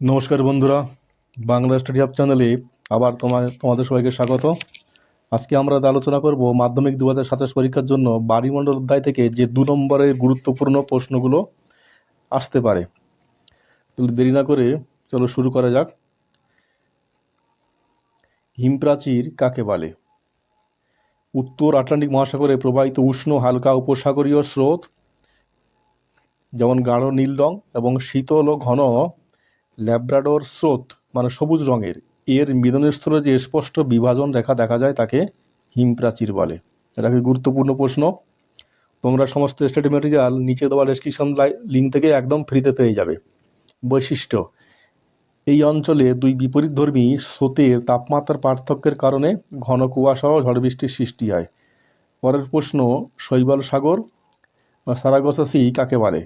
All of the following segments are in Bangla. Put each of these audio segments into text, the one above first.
নমস্কার বন্ধুরা, বাংলা স্টাডি হাব চ্যানেলে আবার তোমাদের সবাইকে স্বাগত। আজকে আমরা আলোচনা করব মাধ্যমিক 2027 পরীক্ষার জন্য বায়ুমণ্ডল অধ্যায় থেকে যে 2 নম্বরের গুরুত্বপূর্ণ প্রশ্নগুলো আসতে পারে। দেরি না করে চলো শুরু করা যাক। হিমপ্রাচীর কাকে বলে? উত্তর আটলান্টিক মহাসাগরে প্রবাহিত উষ্ণ হালকা উপসাগরীয় স্রোত, যেমন গাঢ় নীল রং, এবং শীতল ও ঘন ল্যাব্রাডর স্রোত মানে সবুজ রঙের, এর মিলনস্থলে যে স্পষ্ট বিভাজন রেখা দেখা যায় তাকে হিমপ্রাচীর বলে। এটা কি গুরুত্বপূর্ণ প্রশ্ন। তোমরা সমস্ত স্টাডি ম্যাটেরিয়াল নিচে দেওয়া ডেসক্রিপশন লিঙ্ক থেকে একদম ফ্রিতে পেয়ে যাবে। বৈশিষ্ট্য: এই অঞ্চলে দুই বিপরীতধর্মী স্রোতের তাপমাত্রার পার্থক্যের কারণে ঘন কুয়াশা ও ঝড় বৃষ্টির সৃষ্টি হয়। পরের প্রশ্ন: শৈবাল সাগর বা সারাগোসা সি কাকে বলে?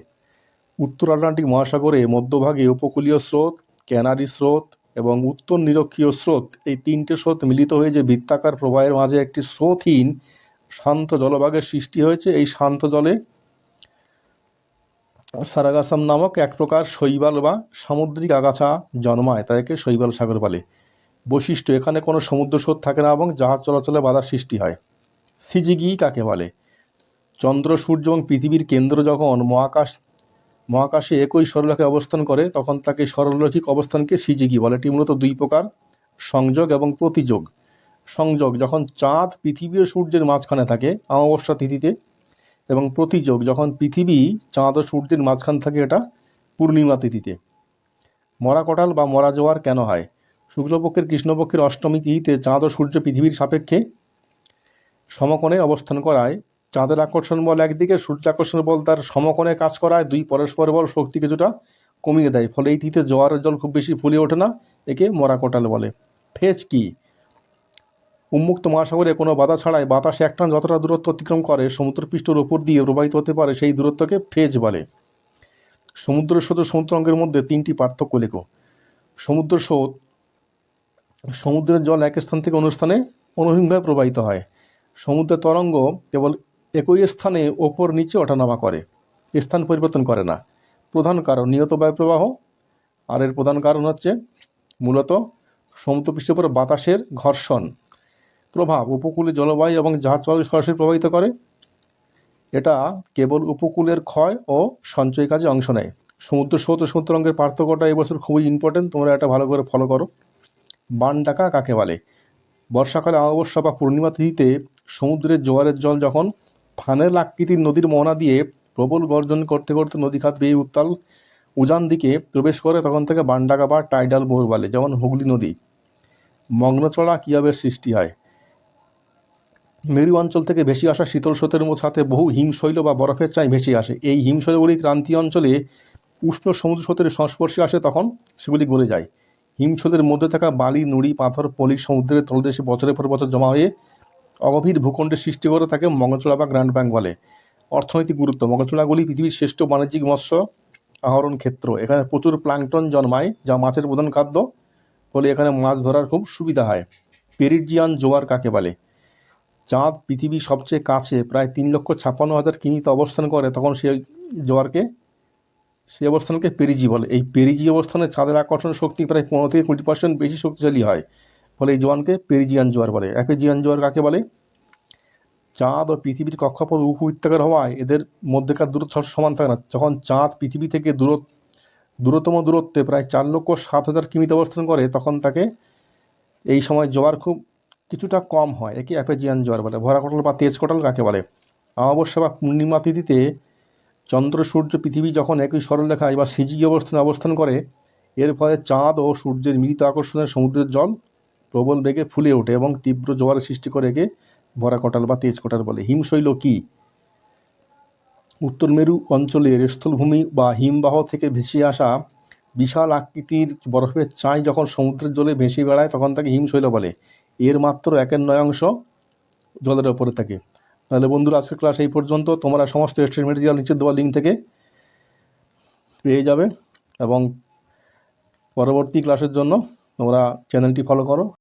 উত্তর আটলান্টিক মহাসাগরে মধ্যভাগে উপকূলীয় স্রোত, ক্যানারি স্রোত এবং উত্তর নিরক্ষীয় স্রোত, এই তিনটে স্রোত মিলিত হয়ে যে বৃত্তাকার প্রবাহের মাঝে একটি স্রোতহীন শান্ত জলভাগের সৃষ্টি হয়েছে, এই শান্ত জলে সারাগাসাম নামক এক প্রকার শৈবাল বা সামুদ্রিক আগাছা জন্মায়, তাদেরকে শৈবাল সাগর বলে। বৈশিষ্ট্য: এখানে কোনো সমুদ্র স্রোত থাকে না এবং জাহাজ চলাচলে বাধার সৃষ্টি হয়। সিজিগি কাকে বলে? চন্দ্র, সূর্য এবং পৃথিবীর কেন্দ্র যখন মহাকাশে একই সরলরেখায় অবস্থান করে তখন তাকে সরলরৈখিক অবস্থানকে সিজিগি বলে। এটি মূলত দুই প্রকার: সংযোগ এবং প্রতিযোগ। সংযোগ: যখন চাঁদ পৃথিবী ও সূর্যের মাঝখানে থাকে অমাবস্যা তিথিতে, এবং প্রতিযোগ: যখন পৃথিবী চাঁদ ও সূর্যের মাঝখানে থাকে, এটা পূর্ণিমা তিথিতে। মরা কোটাল বা মরা জোয়ার কেন হয়? শুক্লপক্ষের কৃষ্ণপক্ষের অষ্টমী তিথিতে চাঁদ ও সূর্য পৃথিবীর সাপেক্ষে সমকোণে অবস্থান করায় চাঁদের আকর্ষণ বল একদিকে, সূর্য আকর্ষণ বল তার সমকোণে কাজ করায়, দুই পরস্পর বল শক্তি কিছুটা কমিয়ে দেয়, ফলে এই তিথিতে জোয়ারের জল খুব বেশি ফুলে ওঠে না, একে মরা কোটাল বলে। ফেজ কি? উন্মুক্ত মহাসাগরে কোনো বাধা ছাড়াই বাতাস একটান যতটা দূরত্ব অতিক্রম করে সমুদ্রপৃষ্ঠের ওপর দিয়ে প্রবাহিত হতে পারে সেই দূরত্বকে ফেজ বলে। সমুদ্র স্রোত ও সমুদ্র তরঙ্গের মধ্যে তিনটি পার্থক্য লেখো। সমুদ্র স্রোত: সমুদ্রের জল এক স্থান থেকে অন্য স্থানে অনুভূমিকভাবে প্রবাহিত হয়। সমুদ্রের তরঙ্গ কেবল একই স্থানে ওপর নিচে ওঠানামা করে, স্থান পরিবর্তন করে না। প্রধান কারণ: নিয়ত বায়ুপ্রবাহ। আর এর প্রধান কারণ হচ্ছে মূলত সমুদ্রপৃষ্ঠের উপর বাতাসের ঘর্ষণ। প্রভাব: উপকূলে জলবায়ু এবং জাহাজ চলাচল সরাসরি প্রভাবিত করে। এটা কেবল উপকূলের ক্ষয় ও সঞ্চয় কাজে অংশ নেয়। সমুদ্র স্রোত ও সমুদ্র তরঙ্গের পার্থক্যটা এবছর খুবই ইম্পর্টেন্ট, তোমরা এটা ভালো করে ফলো করো। বান ডাকা কাকে বলে? বর্ষাকালে অমাবস্যা বা পূর্ণিমা তিথিতে সমুদ্রের জোয়ারের জল যখন ফানেল আকৃতির নদীর মোহনা দিয়ে প্রবল গর্জন করতে করতে নদীখাত বেয়ে উত্তাল উজান দিকে প্রবেশ করে তখন থেকে বান ডাকা বা টাইডাল বোর বলে, যেমন হুগলি নদী। মগ্নচড়া কিভাবে সৃষ্টি হয়? মেরু অঞ্চল থেকে ভেসে আসা শীতল স্রোতের সাথে বহু হিমশৈল বা বরফের চাই ভেসে আসে। এই হিমশৈলগুলি ক্রান্তীয় অঞ্চলে উষ্ণ সমুদ্র স্রোতের সংস্পর্শে আসে, তখন সেগুলি গলে যায়। হিমশৈলের মধ্যে থাকা বালি, নুড়ি, পাথর, পলি সমুদ্রের তলদেশে বছরের পর বছর জমা হয়ে অগভীর ভূখণ্ডের সৃষ্টি করে তাকে মগ্নচড়া বা গ্র্যান্ড ব্যাঙ্ক বলে। অর্থনৈতিক গুরুত্ব: মগ্নচড়াগুলি পৃথিবীর শ্রেষ্ঠ বাণিজ্যিক মৎস্য আহরণ ক্ষেত্র। এখানে প্রচুর প্লাঙ্কটন জন্মায় যা মাছের প্রধান খাদ্য, ফলে এখানে মাছ ধরার খুব সুবিধা হয়। পেরিজিয়ান জোয়ার কাকে বলে? চাঁদ পৃথিবীর সবচেয়ে কাছে প্রায় 3,56,000 কিমিতে অবস্থান করে তখন সেই অবস্থানকে পেরিজি বলে। এই পেরিজি অবস্থানে চাঁদের আকর্ষণ শক্তি প্রায় 15 থেকে 20% বেশি শক্তিশালী হয়, ফলে এই জোয়ারকে পেরিজিয়ান জোয়ার বলে। অ্যাপেজিয়ান জোয়ার কাকে বলে? চাঁদ ও পৃথিবীর কক্ষপথ উপবৃত্তাকার হওয়ায় এদের মধ্যেকার দূরত্ব সমান থাকে না। যখন চাঁদ পৃথিবী থেকে দূরতম দূরত্বে প্রায় 4,07,000 কিমিতে অবস্থান করে তখন তাকে এই সময় জোয়ার খুব কিছুটা কম হয়, একে অ্যাপেজিয়ান জোয়ার বলে। ভরা কোটাল বা তেজ কোটাল কাকে বলে? অমাবস্যা বা পূর্ণিমা তিথিতে চন্দ্র, সূর্য, পৃথিবী যখন একই সরলরেখায় বা সিজিগি অবস্থানে অবস্থান করে, এর ফলে চাঁদ ও সূর্যের মিলিত আকর্ষণে সমুদ্রের জল প্রবল বেগে ফুলে ওঠে এবং তীব্র জোয়ারের সৃষ্টি করে, একে ভরা কোটাল বা তেজ কোটাল বলে। হিমশৈল কি? উত্তর মেরু অঞ্চলের স্থলভূমি বা হিমবাহ থেকে ভেসে আসা বিশাল আকৃতির বরফের চাই যখন সমুদ্রের জলে ভেসে বেড়ায় তখন তাকে হিমশৈল বলে। এর মাত্র 1/9 জলের ওপরে থাকে। তাহলে বন্ধুরা, আজকের ক্লাস এই পর্যন্ত। তোমরা সমস্ত এক্সট্রা মেটেরিয়াল নিচে দেওয়া লিঙ্ক থেকে পেয়ে যাবে এবং পরবর্তী ক্লাসের জন্য তোমরা চ্যানেলটি ফলো করো।